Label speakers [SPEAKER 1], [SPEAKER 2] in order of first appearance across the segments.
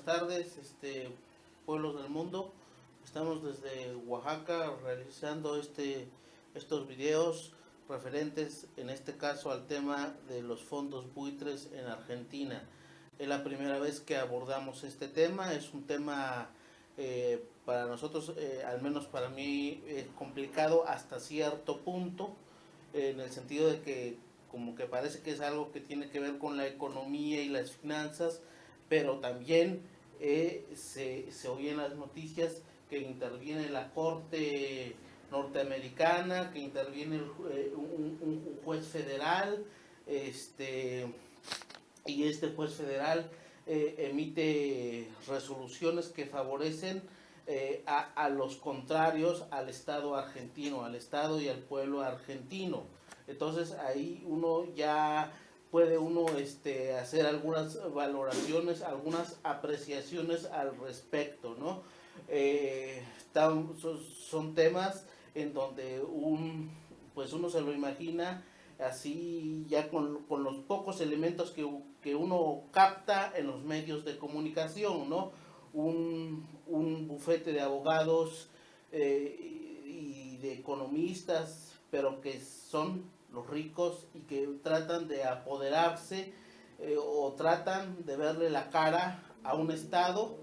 [SPEAKER 1] tardes, pueblos del mundo. Estamos desde Oaxaca realizando estos videos referentes, en este caso, al tema de los fondos buitres en Argentina. Es la primera vez que abordamos este tema. Es un tema para nosotros, al menos para mí, complicado hasta cierto punto, en el sentido de que como que parece que es algo que tiene que ver con la economía y las finanzas, pero también se oye en las noticias que interviene la Corte norteamericana, que interviene un juez federal, y este juez federal emite resoluciones que favorecen a los contrarios al Estado argentino, al Estado y al pueblo argentino. Entonces ahí uno ya puede hacer algunas valoraciones, algunas apreciaciones al respecto, ¿no? Son temas en donde pues uno se lo imagina así ya con los pocos elementos que uno capta en los medios de comunicación, ¿no? Un bufete de abogados y de economistas, pero que son los ricos y que tratan de apoderarse o tratan de verle la cara a un Estado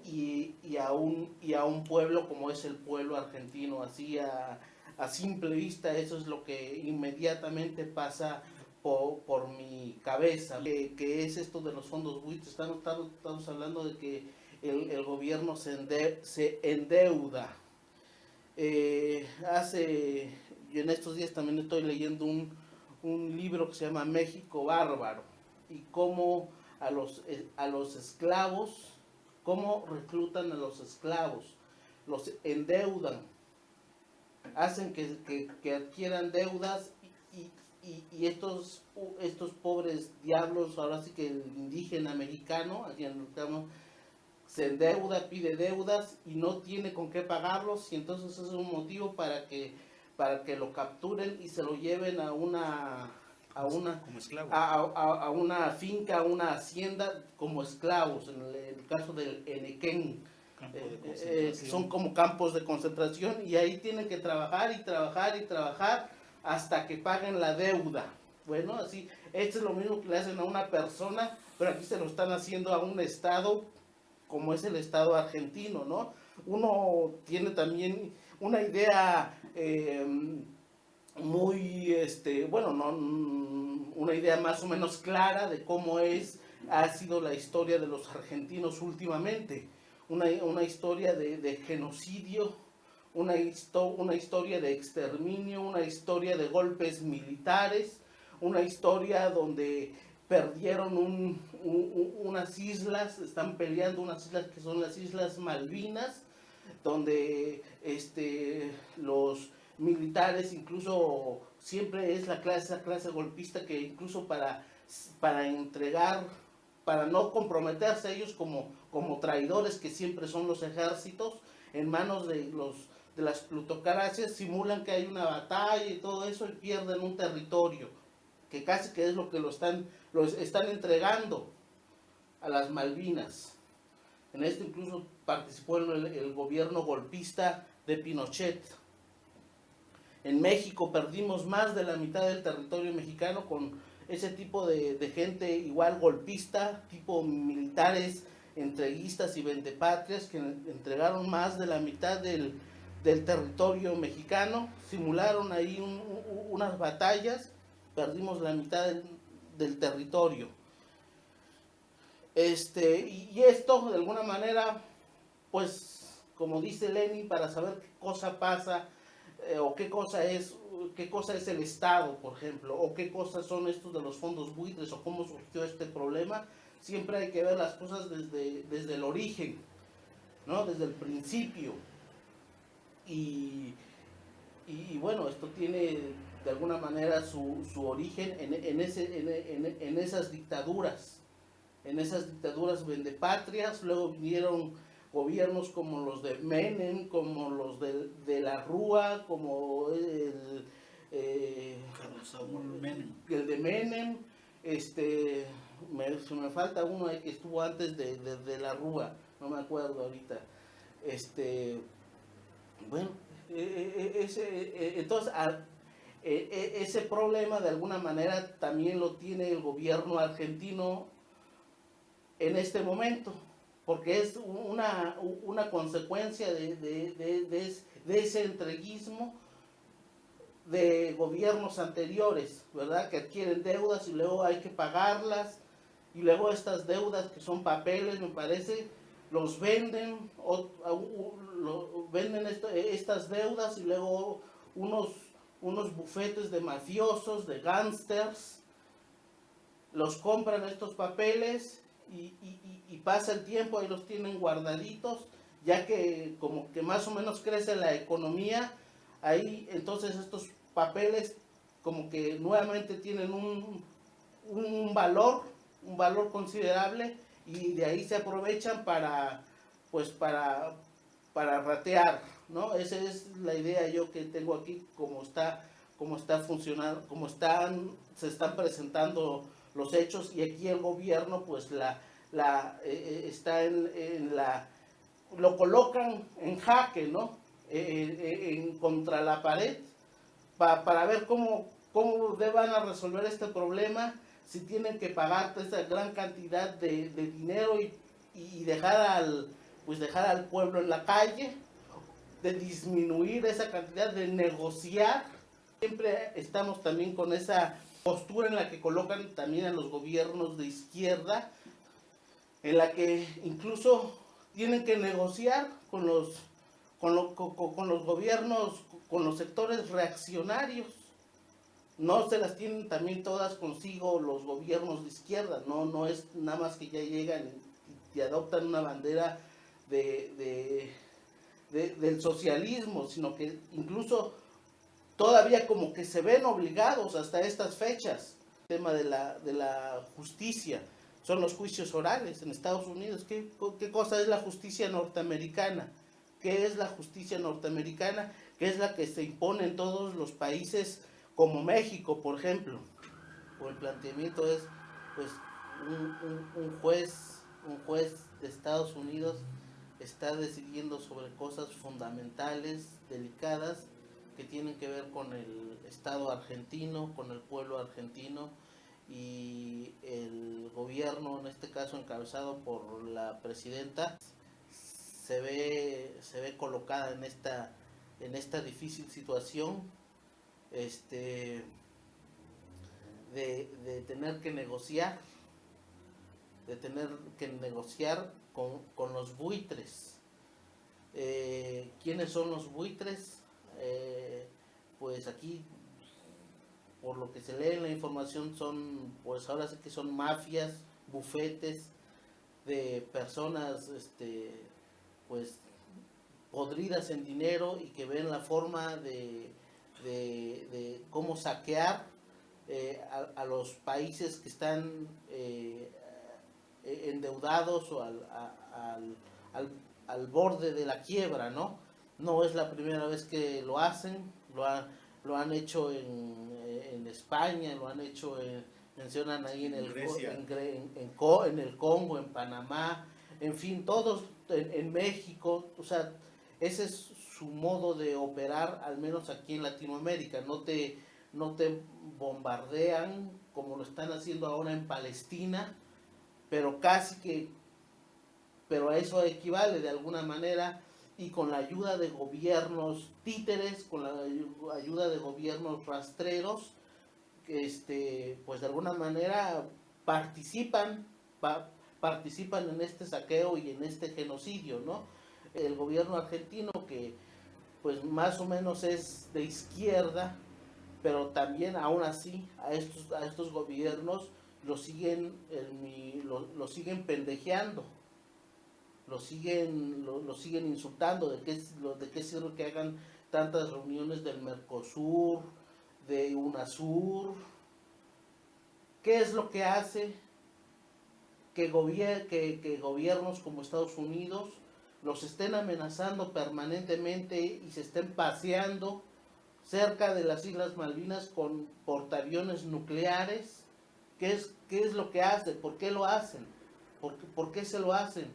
[SPEAKER 1] y a un pueblo como es el pueblo argentino. Así a simple vista eso es lo que inmediatamente pasa por mi cabeza. ¿Qué es esto de los fondos buitres? Estamos hablando de que el gobierno se endeuda. Yo en estos días también estoy leyendo un libro que se llama México Bárbaro, y cómo a los esclavos, cómo reclutan a los esclavos, los endeudan, hacen que adquieran deudas y estos pobres diablos, ahora sí que el indígena americano, se endeuda, pide deudas y no tiene con qué pagarlos, y entonces es un motivo para que lo capturen y se lo lleven a una
[SPEAKER 2] como esclavo.
[SPEAKER 1] a una finca, a una hacienda como esclavos. En el caso del Enequén, son como campos de concentración, y ahí tienen que trabajar y trabajar y trabajar hasta que paguen la deuda. Bueno, así, esto es lo mismo que le hacen a una persona, pero aquí se lo están haciendo a un Estado como es el Estado argentino, ¿no? Uno tiene también una idea muy, bueno, no, una idea más o menos clara de cómo ha sido la historia de los argentinos últimamente. Una historia de genocidio, una historia de exterminio, una historia de golpes militares, una historia donde perdieron unas islas, están peleando unas islas que son las Islas Malvinas, donde los militares, incluso siempre es esa clase golpista que incluso para entregar, para no comprometerse ellos como traidores, que siempre son los ejércitos, en manos de las plutocracias, simulan que hay una batalla y todo eso, y pierden un territorio que casi que es lo que los están entregando a las Malvinas. En esto incluso participó el gobierno golpista de Pinochet. En México perdimos más de la mitad del territorio mexicano con ese tipo de gente igual golpista, tipo militares entreguistas y vendepatrias, que entregaron más de la mitad del territorio mexicano, simularon ahí unas batallas, perdimos la mitad del territorio. Y esto de alguna manera, pues como dice Lenin, para saber qué cosa pasa o qué cosa es el Estado, por ejemplo, o qué cosas son estos de los fondos buitres, o cómo surgió este problema, siempre hay que ver las cosas desde el origen, ¿no? Desde el principio. Y bueno, esto tiene de alguna manera su origen en esas dictaduras. En esas dictaduras vendepatrias. Luego vinieron gobiernos como los de Menem, como los de la Rúa, como
[SPEAKER 2] Carlos Saúl Menem.
[SPEAKER 1] el de Menem, se me falta uno ahí que estuvo antes de la Rúa, no me acuerdo ahorita. Bueno, entonces ese problema de alguna manera también lo tiene el gobierno argentino en este momento, porque es una consecuencia de ese entreguismo de gobiernos anteriores, ¿verdad? Que adquieren deudas y luego hay que pagarlas, y luego estas deudas que son papeles, me parece, los venden, venden estas deudas y luego unos bufetes de mafiosos, de gángsters, los compran estos papeles y pasa el tiempo, ahí los tienen guardaditos, ya que como que más o menos crece la economía, ahí entonces estos papeles como que nuevamente tienen un valor considerable, y de ahí se aprovechan pues para ratear, ¿no? Esa es la idea yo que tengo aquí, como está funcionando, se están presentando los hechos, y aquí el gobierno pues está lo colocan en jaque, ¿no? Contra la pared, para ver cómo van a resolver este problema, si tienen que pagar esa gran cantidad de dinero y dejar al pueblo en la calle, de disminuir esa cantidad, de negociar. Siempre estamos también con esa postura en la que colocan también a los gobiernos de izquierda, en la que incluso tienen que negociar con los gobiernos, con los sectores reaccionarios. No se las tienen también todas consigo los gobiernos de izquierda, no es nada más que ya llegan y adoptan una bandera del socialismo, sino que incluso todavía como que se ven obligados hasta estas fechas. El tema de la justicia son los juicios orales en Estados Unidos. ¿Qué cosa es la justicia norteamericana? ¿Qué es la justicia norteamericana? ¿Qué es la que se impone en todos los países como México, por ejemplo? O el planteamiento es, pues, un juez de Estados Unidos está decidiendo sobre cosas fundamentales, delicadas, que tienen que ver con el Estado argentino, con el pueblo argentino, y el gobierno, en este caso encabezado por la presidenta, se ve colocada en esta difícil situación, de tener que negociar, con los buitres. ¿Quiénes son los buitres? Pues aquí, por lo que se lee en la información, pues ahora sí que son mafias, bufetes de personas, pues podridas en dinero, y que ven la forma de cómo saquear a los países que están endeudados o al borde de la quiebra, ¿no? No es la primera vez que lo hacen, lo han hecho en España, lo han hecho, mencionan ahí en el Congo, en Panamá, en fin, todos en México. O sea, ese es su modo de operar, al menos aquí en Latinoamérica. No te bombardean como lo están haciendo ahora en Palestina, pero pero a eso equivale de alguna manera, y con la ayuda de gobiernos títeres, con la ayuda de gobiernos rastreros, pues de alguna manera participan en este saqueo y en este genocidio, ¿no? El gobierno argentino, que pues más o menos es de izquierda, pero también aún así a estos gobiernos lo siguen pendejeando, lo siguen insultando. ¿De qué sirve que hagan tantas reuniones del Mercosur, de UNASUR? ¿Qué es lo que hace que gobiernos como Estados Unidos los estén amenazando permanentemente y se estén paseando cerca de las Islas Malvinas con portaaviones nucleares, qué es lo que hacen? ¿Por qué lo hacen? ¿Por qué se lo hacen?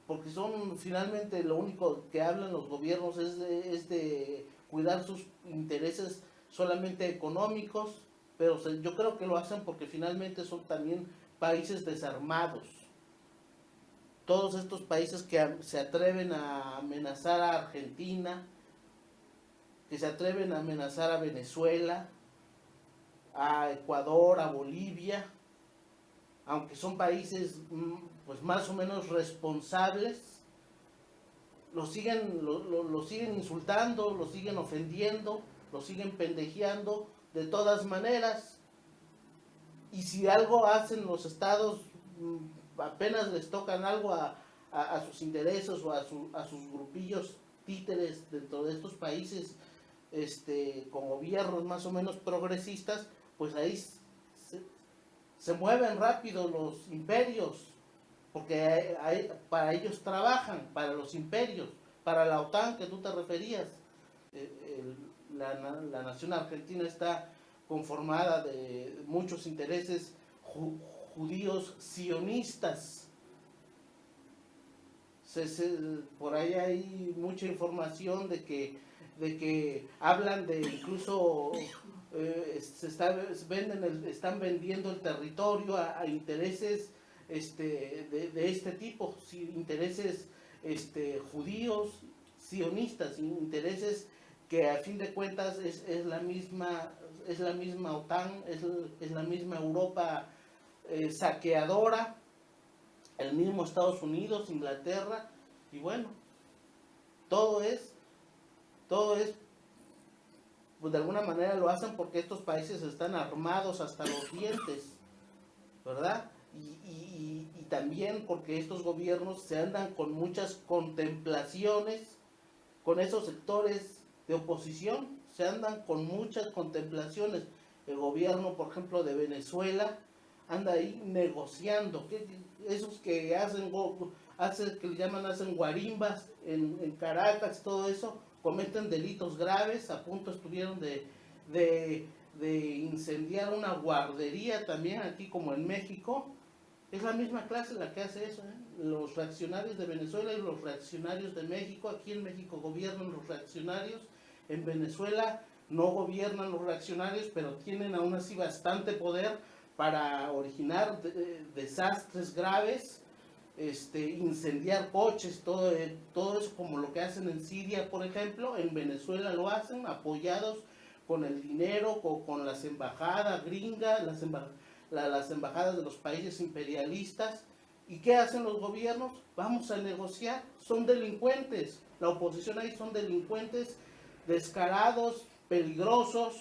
[SPEAKER 1] Porque son finalmente lo único que hablan los gobiernos es de cuidar sus intereses solamente económicos, pero yo creo que lo hacen porque finalmente son también países desarmados. Todos estos países que se atreven a amenazar a Argentina, que se atreven a amenazar a Venezuela, a Ecuador, a Bolivia, aunque son países pues más o menos responsables, lo siguen insultando, lo siguen ofendiendo, lo siguen pendejeando de todas maneras. Y si algo hacen los estados, apenas les tocan algo a sus intereses o a sus grupillos títeres dentro de estos países, con gobiernos más o menos progresistas, pues ahí se mueven rápido los imperios, porque para ellos trabajan, para los imperios, para la OTAN que tú te referías. La nación argentina está conformada de muchos intereses judíos sionistas. Por ahí hay mucha información de que hablan de incluso están vendiendo el territorio a intereses de este tipo, intereses judíos, sionistas, intereses que a fin de cuentas es la misma OTAN, es la misma Europa saqueadora, el mismo Estados Unidos, Inglaterra, y bueno, todo es, pues de alguna manera lo hacen porque estos países están armados hasta los dientes, ¿verdad? Y también porque estos gobiernos se andan con muchas contemplaciones, con esos sectores de oposición, se andan con muchas contemplaciones. El gobierno, por ejemplo, de Venezuela, anda ahí negociando, esos que que le llaman, hacen guarimbas en Caracas, todo eso, cometen delitos graves, a punto estuvieron de incendiar una guardería también aquí como en México. Es la misma clase la que hace eso, ¿eh? Los reaccionarios de Venezuela y los reaccionarios de México. Aquí en México gobiernan los reaccionarios, en Venezuela no gobiernan los reaccionarios, pero tienen aún así bastante poder para originar desastres graves, incendiar coches, todo eso, como lo que hacen en Siria, por ejemplo. En Venezuela lo hacen apoyados con el dinero, con las embajadas gringas, las embajadas de los países imperialistas. ¿Y qué hacen los gobiernos? Vamos a negociar. Son delincuentes, la oposición ahí son delincuentes descarados, peligrosos,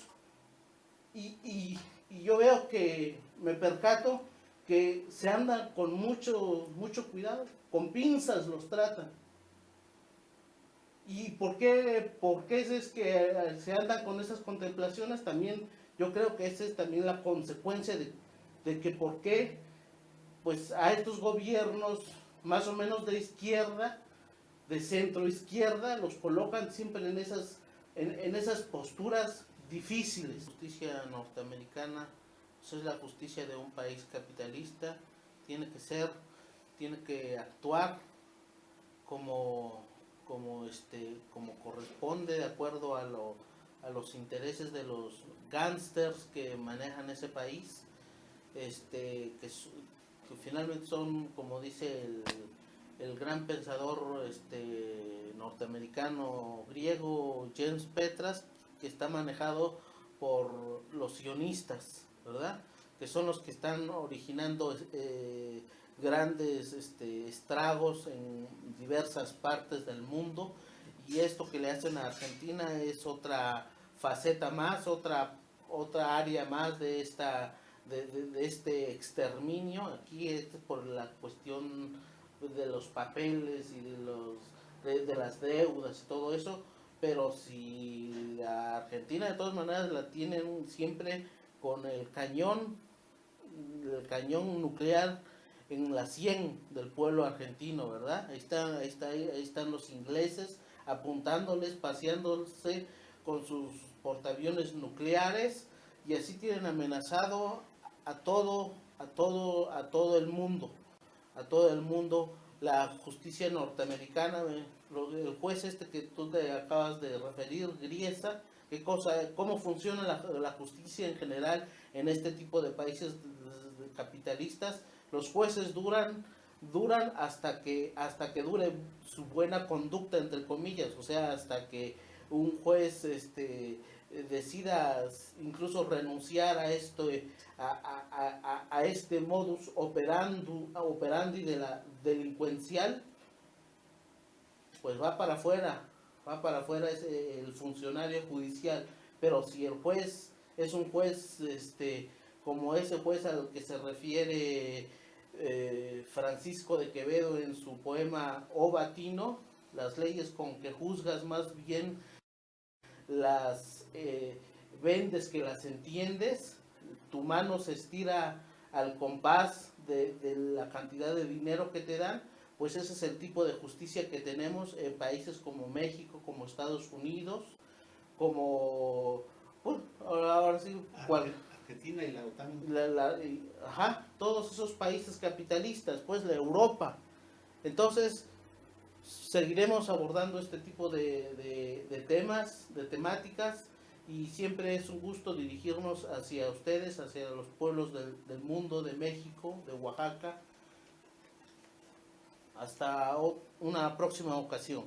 [SPEAKER 1] y yo veo que, me percato que se andan con mucho cuidado, con pinzas los tratan. ¿Y por qué es que se andan con esas contemplaciones? También yo creo que esa es también la consecuencia de que por qué pues a estos gobiernos más o menos de izquierda, de centro izquierda, los colocan siempre en esas posturas difíciles. La justicia norteamericana, eso es la justicia de un país capitalista, tiene que actuar como corresponde, de acuerdo a los intereses de los gángsters que manejan ese país, que finalmente son, como dice el gran pensador norteamericano griego James Petras, que está manejado por los sionistas, ¿verdad? Que son los que están originando grandes estragos en diversas partes del mundo, y esto que le hacen a Argentina es otra faceta más, otra área más de este exterminio. Aquí es por la cuestión de los papeles y de las deudas y todo eso, pero si la Argentina de todas maneras la tienen siempre con el cañón nuclear en la 100 del pueblo argentino, ¿verdad? Ahí están los ingleses apuntándoles, paseándose con sus portaaviones nucleares, y así tienen amenazado a todo el mundo, la justicia norteamericana, el juez este que tú te acabas de referir, Griesa, cómo funciona la justicia en general en este tipo de países capitalistas. Los jueces duran hasta que dure su buena conducta, entre comillas, o sea, hasta que un juez decida incluso renunciar a esto, a este modus operandi de la delincuencial, pues va para afuera el funcionario judicial. Pero si el juez es un juez como ese juez al que se refiere Francisco de Quevedo en su poema O Batino, las leyes con que juzgas más bien las vendes que las entiendes, tu mano se estira al compás de la cantidad de dinero que te dan, pues ese es el tipo de justicia que tenemos en países como México, como Estados Unidos, como, bueno, ahora sí,
[SPEAKER 2] Argentina y la OTAN.
[SPEAKER 1] Todos esos países capitalistas, pues la Europa. Entonces, seguiremos abordando este tipo de temas, de temáticas, y siempre es un gusto dirigirnos hacia ustedes, hacia los pueblos del mundo, de México, de Oaxaca. Hasta una próxima ocasión.